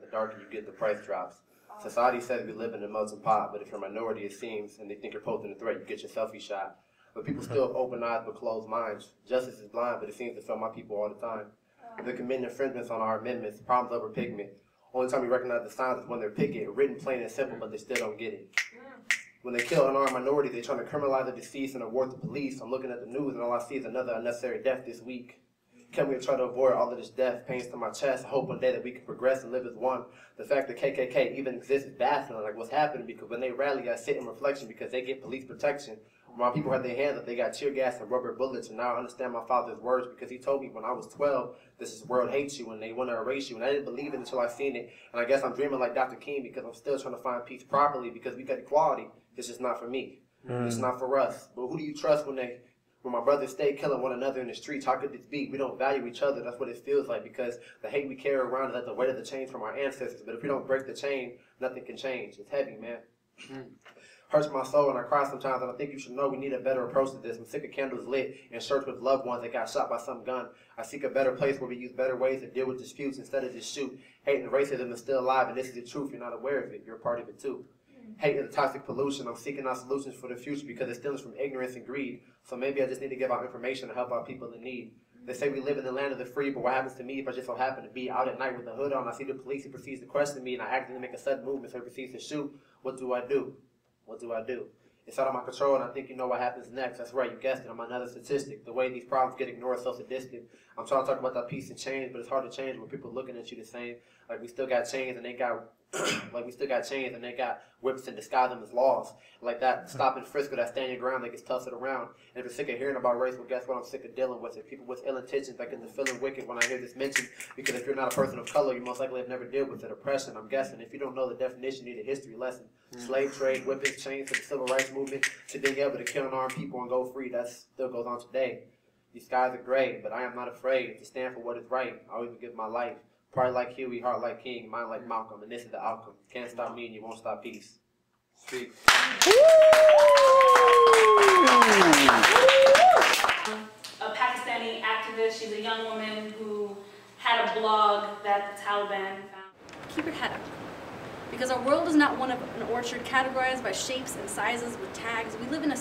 The darker you get, the price drops. Society says we live in a melting pot, but if you're a minority, it seems, and they think you're posing a threat, you get your selfie shot. But people still have open eyes but closed minds. Justice is blind, but it seems to fail my people all the time. They're committing infringements on our amendments, problems over pigment. Only time we recognize the signs is when they're picket, written plain and simple, but they still don't get it. When they kill unarmed minorities, they're trying to criminalize the deceased and award the police. I'm looking at the news and all I see is another unnecessary death this week. Can we try to avoid all of this death, pains to my chest? I hope one day that we can progress and live as one. The fact that KKK even exists is baffling, like what's happening, because when they rally, I sit in reflection because they get police protection. My people had their hands up, they got tear gas and rubber bullets, and now I understand my father's words because he told me when I was 12, this world hates you and they want to erase you, and I didn't believe it until I seen it, and I guess I'm dreaming like Dr. King because I'm still trying to find peace properly because we got equality. It's just not for me. It's not for us. But who do you trust when my brothers stay killing one another in the streets? How could this be? We don't value each other. That's what it feels like because the hate we carry around is at the weight of the chain from our ancestors. But if we don't break the chain, nothing can change. It's heavy, man. Hurts my soul and I cry sometimes, and I think you should know we need a better approach to this. I'm sick of candles lit in church with loved ones that got shot by some gun. I seek a better place where we use better ways to deal with disputes instead of just shoot. Hate and racism is still alive, and this is the truth. You're not aware of it. You're a part of it too. Hate is the toxic pollution. I'm seeking out solutions for the future because it stems from ignorance and greed. So maybe I just need to give out information to help out people in need. They say we live in the land of the free, but what happens to me if I just so happen to be out at night with a hood on? I see the police, he proceeds to question me, and I accidentally make a sudden movement, so he proceeds to shoot. What do I do? What do I do? It's out of my control, and I think you know what happens next. That's right, you guessed it. I'm another statistic. The way these problems get ignored so sadistic. I'm trying to talk about that peace and change, but it's hard to change when people looking at you the same. Like we still got chains, and they got whips and disguise them as laws. Like that stop and frisk or that stand your ground that gets tussled around. And if you're sick of hearing about race, well, guess what? I'm sick of dealing with it. People with ill intentions that get to feeling wicked when I hear this mentioned. Because if you're not a person of color, you most likely have never dealt with it. Oppression, I'm guessing. If you don't know the definition, you need a history lesson. Slave trade, whippings, chains to the civil rights movement, to being able to kill unarmed people and go free. That still goes on today. These skies are gray, but I am not afraid to stand for what is right. I always give my life. Pride like Huey, heart like King, mind like Malcolm, and this is the outcome. Can't stop me and you won't stop peace. Speak. A Pakistani activist, she's a young woman who had a blog that the Taliban found. Keep your head up. Because our world is not one of an orchard categorized by shapes and sizes with tags. We live in a